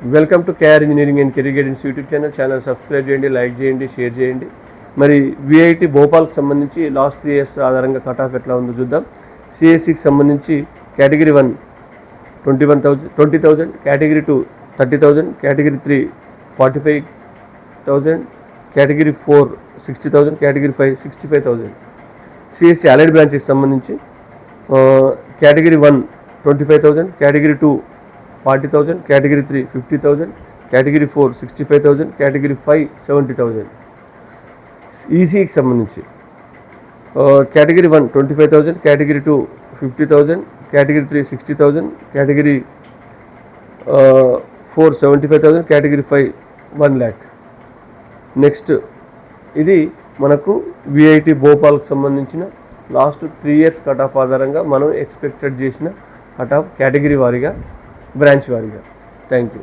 Welcome to KR engineering and career guidance YouTube channel subscribe చేయండి, like చేయండి, share చేయండి. మరి విఐటి భోపాల్కి సంబంధించి లాస్ట్ 3 years ఆధారంగా కట్ ఆఫ్ ఎట్లా ఉందో చూద్దాం. సిఎస్సికి సంబంధించి category 1 20,000, category 2 30,000, category 3 45,000, category 4 60,000, category 5 65,000. CSE allied బ్రాంచెస్కి సంబంధించి category 1 25,000, category 2 40,000, category 3 50,000, category 4 65,000, category 5 70,000. ఈసీకి సంబంధించి category 1 25,000, category 2 50,000, category 3 60,000, category 4 75,000, category 5 1 lakh. Next ఇది మనకు విఐటి భోపాల్కి సంబంధించిన లాస్ట్ 3 years కట్ ఆఫ్ ఆధారంగా మనం ఎక్స్పెక్టెడ్ చేసిన కట్ ఆఫ్ కేటగిరీ వారీగా, బ్రాంచ్ వారీగా. Thank you.